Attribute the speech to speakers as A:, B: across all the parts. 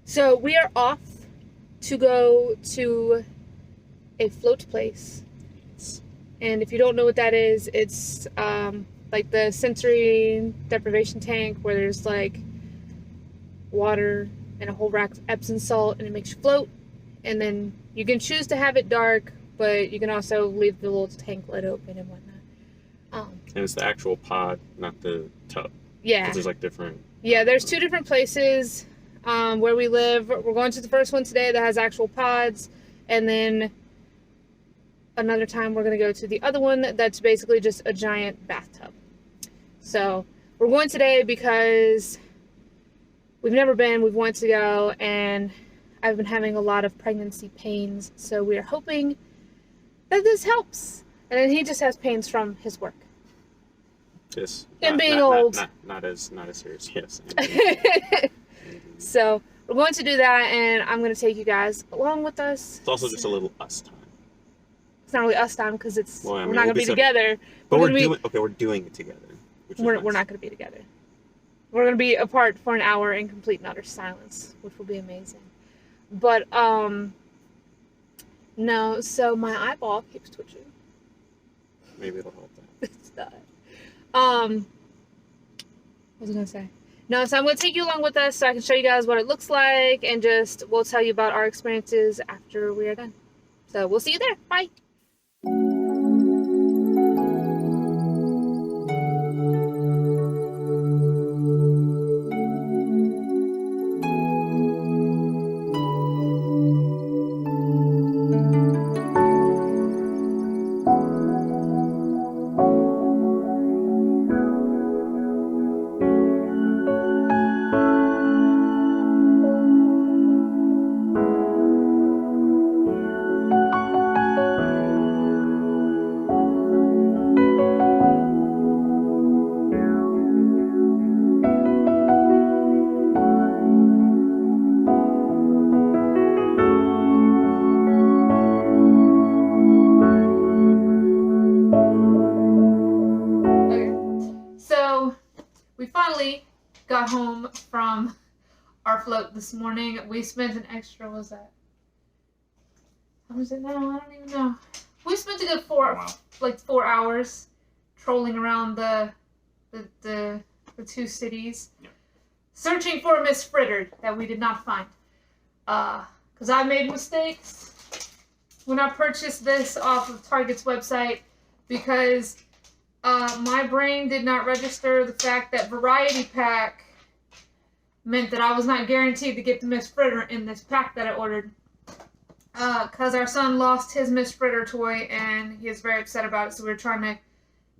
A: So we are off to go to a float place. And if you don't know what that is, it's like the sensory deprivation tank where there's like water and a whole rack of Epsom salt and it makes you float. And then you can choose to have it dark, but you can also leave the little tank lid open and whatnot.
B: And it's the actual pod, not the tub.
A: Yeah.
B: Because there's like different...
A: Yeah, there's two different places where we live. We're going to the first one today that has actual pods. And then another time we're going to go to the other one that's basically just a giant bathtub. So we're going today because we've never been, we've wanted to go, and I've been having a lot of pregnancy pains. So we are hoping that this helps. And then he just has pains from his work.
B: Yes.
A: And being old.
B: Not as serious, yes.
A: So we're going to do that, and I'm going to take you guys along with us.
B: It's also just a little us time.
A: It's not really us time because we're not going to be
B: separate.
A: together.
B: But we're doing it together.
A: We're not going to be together. We're going to be apart for an hour in complete and utter silence, which will be amazing. But, no, so my eyeball keeps twitching.
B: Maybe it'll help that.
A: It's not. What was I going to say? No, so I'm going to take you along with us so I can show you guys what it looks like, and we'll tell you about our experiences after we are done. So we'll see you there. Bye. Got home from our float this morning. We spent an extra, what was that? How was it now? I don't even know. We spent a good 4 hours trolling around the two cities, searching for Miss Fritter that we did not find. Because I made mistakes when I purchased this off of Target's website, because my brain did not register the fact that Variety Pack meant that I was not guaranteed to get the Miss Fritter in this pack that I ordered. Because our son lost his Miss Fritter toy and he is very upset about it, so we were trying to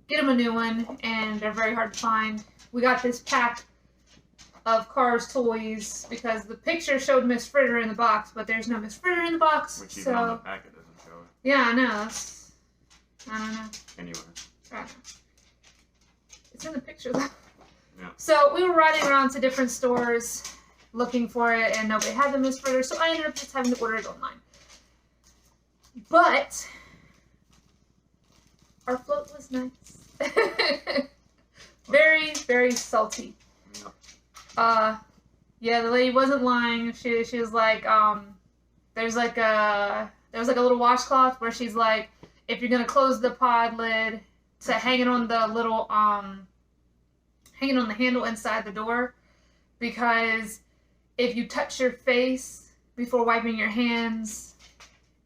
A: get him a new one, and they're very hard to find. We got this pack of Cars toys because the picture showed Miss Fritter in the box, but there's no Miss Fritter in the box.
C: Which even on the packet doesn't show it.
A: Yeah, I know. I don't know.
C: Anyway.
A: I don't know. It's in the picture though.
C: Yeah.
A: So we were riding around to different stores looking for it, and nobody had the Miss Fritter, so I ended up just having to order it online. But our float was nice. Very, very salty. Yeah, the lady wasn't lying. She was like, there's like a little washcloth where she's like, if you're gonna close the pod lid, to hang it on the little, hang it on the handle inside the door, because if you touch your face before wiping your hands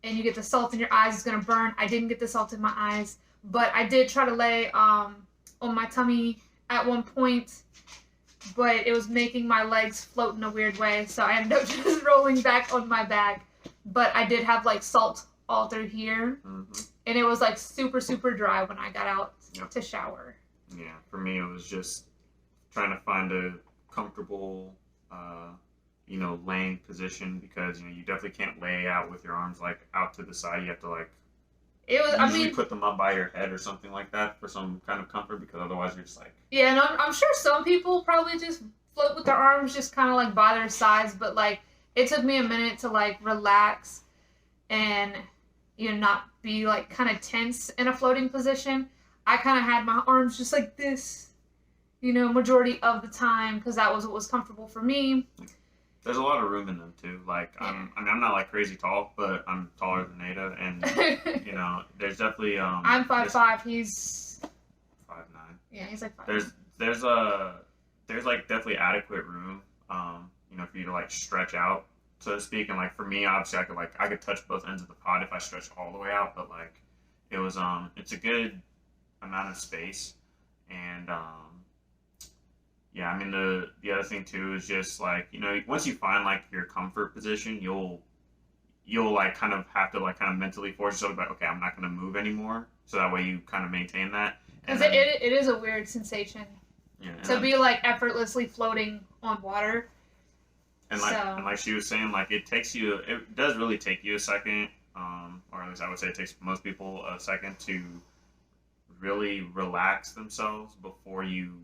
A: and you get the salt in your eyes, it's going to burn. I didn't get the salt in my eyes, but I did try to lay on my tummy at one point, but it was making my legs float in a weird way, so I ended up just rolling back on my back. But I did have like salt all through here. Mm-hmm. And it was like super, super dry when I got out to shower.
C: Yeah, for me it was just trying to find a comfortable, laying position, because, you definitely can't lay out with your arms like out to the side. You have to usually put them up by your head or something like that for some kind of comfort, because otherwise you're just like...
A: Yeah, and I'm sure some people probably just float with their arms just kind of like by their sides, but like it took me a minute to like relax and not be like kind of tense in a floating position. I kind of had my arms just like this, majority of the time, because that was what was comfortable for me.
C: There's a lot of room in them too. Like I'm not like crazy tall, but I'm taller than Nada, and you know, there's definitely
A: I'm 5'5", he's
C: 5'9".
A: Yeah, he's like 5'9".
C: There's like definitely adequate room, you know, for you to like stretch out, so to speak. And like for me, obviously, I could touch both ends of the pod if I stretched all the way out, but like it was it's a good amount of space, and yeah, I mean the other thing too is just like, you know, once you find like your comfort position, you'll like kind of have to like kind of mentally force yourself to be like, okay, I'm not going to move anymore, so that way you kind of maintain that.
A: Because it is a weird sensation to be like effortlessly floating on water.
C: And like she was saying, like it does really take you a second, or at least I would say it takes most people a second to really relax themselves before you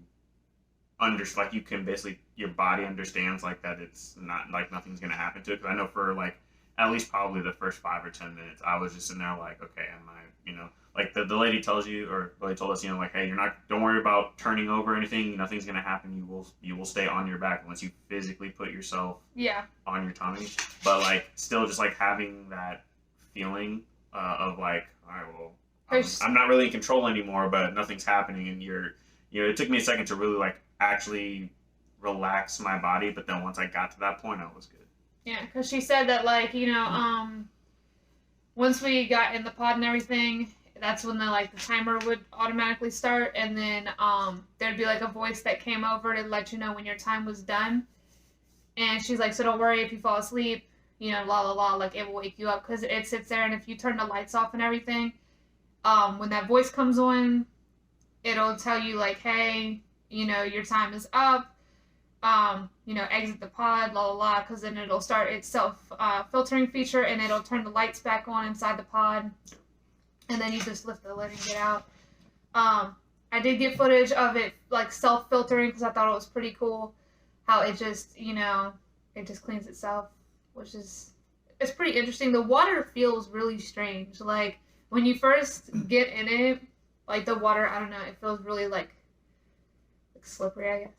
C: like you can basically, your body understands like that it's not like nothing's gonna happen to it. Because I know for like at least probably the first 5 or 10 minutes, I was just in there like, okay, am I, you know, like the lady tells you, or the lady told us, you know, like, hey, don't worry about turning over or anything. Nothing's gonna happen. You will stay on your back once you physically put yourself on your tummy. But like still just like having that feeling of like, all right, well, I'm not really in control anymore, but nothing's happening, and you know, it took me a second to really like actually relax my body, but then once I got to that point, I was good.
A: Yeah, because she said that, like, you know, once we got in the pod and everything, that's when the timer would automatically start, and then there'd be like a voice that came over to let you know when your time was done. And she's like, so don't worry if you fall asleep, you know, la la la, like it will wake you up, because it sits there, and if you turn the lights off and everything, when that voice comes on, it'll tell you like, hey, you know, your time is up. You know, exit the pod, la la la, because then it'll start its self-filtering feature, and it'll turn the lights back on inside the pod, and then you just lift the lid and get out. I did get footage of it, like, self-filtering, because I thought it was pretty cool, how it just, you know, it just cleans itself, which is, it's pretty interesting. The water feels really strange. Like, when you first get in it, like, the water, I don't know, it feels really, like slippery, I guess.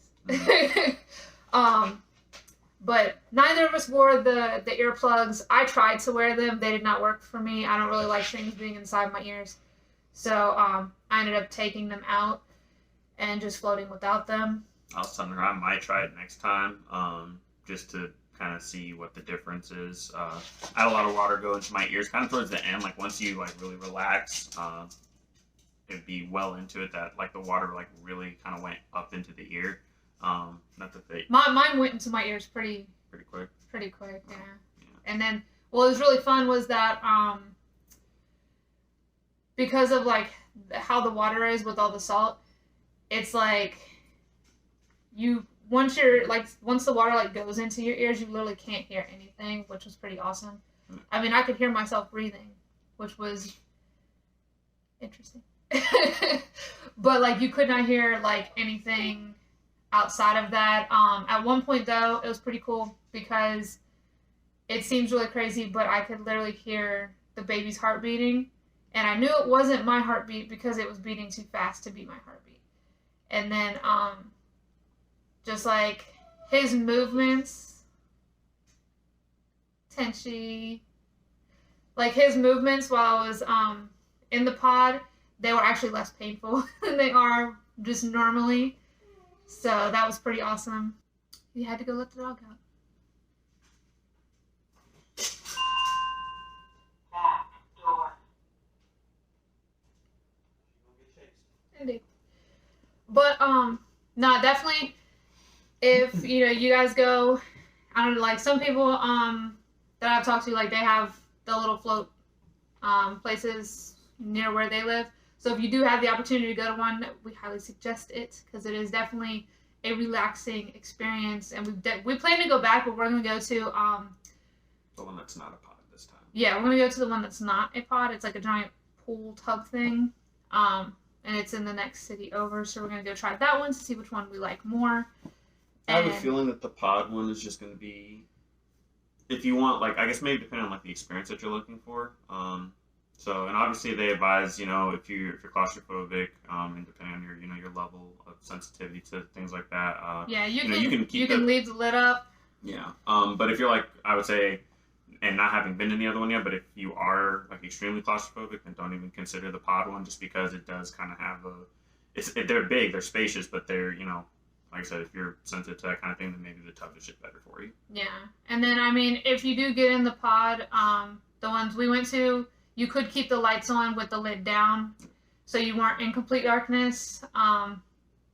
A: But neither of us wore the earplugs. I tried to wear them. They did not work for me. I don't really like things being inside my ears. So I ended up taking them out and just floating without them.
C: I was telling her I might try it next time, just to kind of see what the difference is. I had a lot of water go into my ears kind of towards the end. Like once you like really relax, it'd be well into it that like the water like really kind of went up into the ear. Not that they...
A: Mine went into my ears pretty quick. Pretty quick, yeah. And then what was really fun was that because of like how the water is with all the salt, it's like once the water like goes into your ears, you literally can't hear anything, which was pretty awesome. I mean, I could hear myself breathing, which was interesting. But like you could not hear like anything outside of that. At one point though, it was pretty cool because it seems really crazy, but I could literally hear the baby's heart beating, and I knew it wasn't my heartbeat because it was beating too fast to be my heartbeat. And then just like his movements, Tenchi, like his movements while I was in the pod, they were actually less painful than they are just normally. So that was pretty awesome. We had to go let the dog out. Indeed. But no, definitely if you know you guys go, I don't know, like some people that I've talked to, like they have the little float places near where they live. So if you do have the opportunity to go to one, we highly suggest it because it is definitely a relaxing experience. And we plan to go back, but we're going to go to
C: the one that's not a pod this time.
A: Yeah, we're going to go to the one that's not a pod. It's like a giant pool tub thing, and it's in the next city over. So we're going to go try that one to see which one we like more.
C: I have a feeling that the pod one is just going to be, if you want, like I guess maybe depending on like the experience that you're looking for. So, and obviously they advise, you know, if you're claustrophobic, and depending on your, you know, your level of sensitivity to things like that.
A: Yeah, you can leave the lid up.
C: Yeah. But if you're like, I would say, and not having been in the other one yet, but if you are like extremely claustrophobic, then don't even consider the pod one, just because it does kind of have they're big, they're spacious, but they're, like I said, if you're sensitive to that kind of thing, then maybe the tub is just better for you.
A: Yeah. And then, I mean, if you do get in the pod, the ones we went to, you could keep the lights on with the lid down, so you weren't in complete darkness.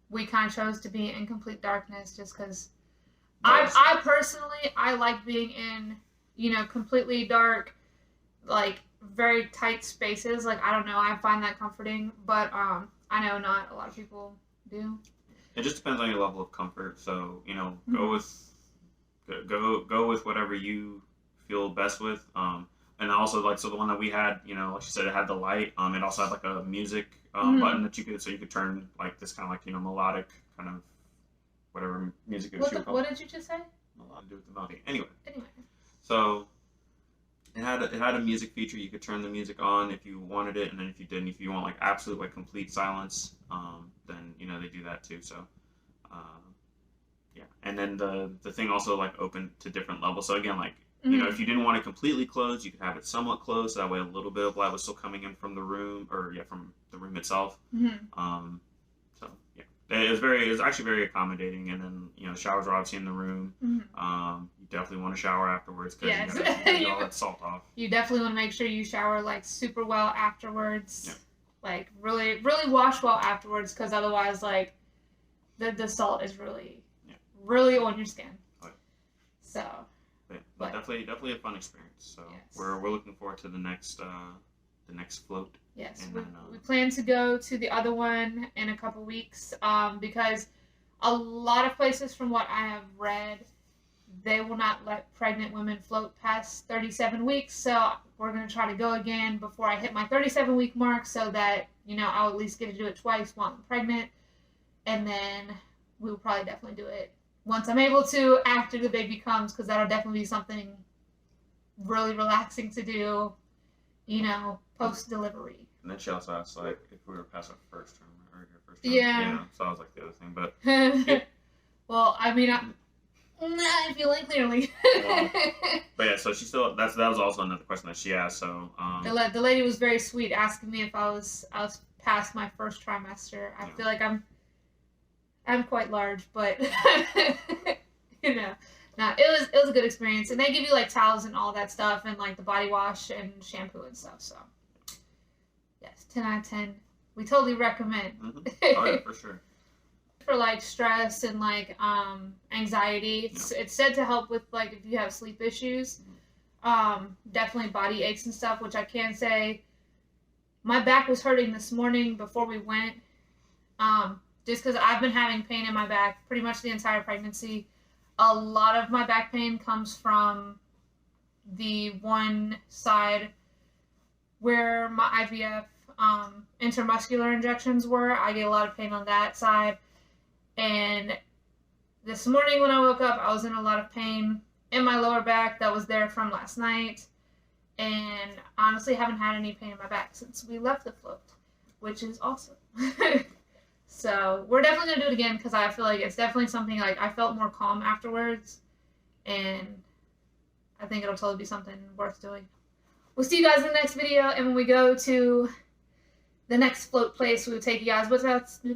A: We kind of chose to be in complete darkness just because I personally, I like being in, completely dark, like, very tight spaces. Like, I don't know, I find that comforting, but I know not a lot of people do.
C: It just depends on your level of comfort. So, go with whatever you feel best with. And also, like, so the one that we had, like you said, it had the light. It also had like a music button that you could turn like this kind of like, melodic kind of whatever music it was.
A: What did you just say?
C: A lot to do with the melody. Anyway. So it had a music feature. You could turn the music on if you wanted it, and then if you didn't, if you want like absolute like complete silence, then they do that too. So yeah. And then the thing also like opened to different levels. So again, like, if you didn't want it completely closed, you could have it somewhat closed. So that way, a little bit of light was still coming in from the room, from the room itself. So yeah, it was actually very accommodating. And then the showers are obviously in the room. You definitely want to shower afterwards because you got to get all that salt off.
A: You definitely want to make sure you shower like super well afterwards. Yeah. Like really, really wash well afterwards, because otherwise, like the salt is really, really on your skin.
C: Oh, yeah.
A: So.
C: But definitely a fun experience. So
A: yes.
C: we're looking forward to the next float.
A: Yes,
C: and
A: we plan to go to the other one in a couple weeks, because a lot of places, from what I have read, they will not let pregnant women float past 37 weeks. So we're going to try to go again before I hit my 37-week mark, so that I'll at least get to do it twice while I'm pregnant, and then we'll probably definitely do it once I'm able to after the baby comes, because that'll definitely be something really relaxing to do, post-delivery.
C: And then she also asked, like, if we were past our first term, or your first term.
A: Yeah.
C: So that was, like, the other thing, but...
A: Well, I mean, I feel like clearly.
C: But yeah, so she still... That was also another question that she asked, so...
A: The lady was very sweet, asking me if I was past my first trimester. I feel like I'm quite large, but no, it was a good experience, and they give you like towels and all that stuff, and like the body wash and shampoo and stuff. So yes, 10 out of 10. We totally recommend.
C: Oh yeah, for sure.
A: For like stress and like anxiety, it's said to help with like if you have sleep issues, definitely body aches and stuff. Which I can say, my back was hurting this morning before we went. Just because I've been having pain in my back pretty much the entire pregnancy. A lot of my back pain comes from the one side where my IVF intermuscular injections were. I get a lot of pain on that side. And this morning when I woke up, I was in a lot of pain in my lower back that was there from last night. And honestly, haven't had any pain in my back since we left the float, which is awesome. So we're definitely going to do it again, because I feel like it's definitely something like I felt more calm afterwards, and I think it'll totally be something worth doing. We'll see you guys in the next video, and when we go to the next float place, we will take you guys with us. We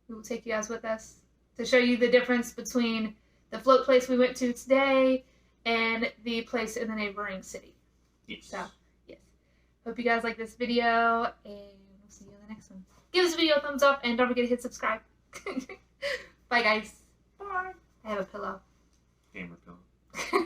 A: will take you guys with us to show you the difference between the float place we went to today and the place in the neighboring city.
C: Yes.
A: So, yes. Hope you guys like this video, and we'll see you in the next one. Give this video a thumbs up, and don't forget to hit subscribe. Bye, guys.
C: Bye.
A: I have a pillow.
C: Gamer pillow.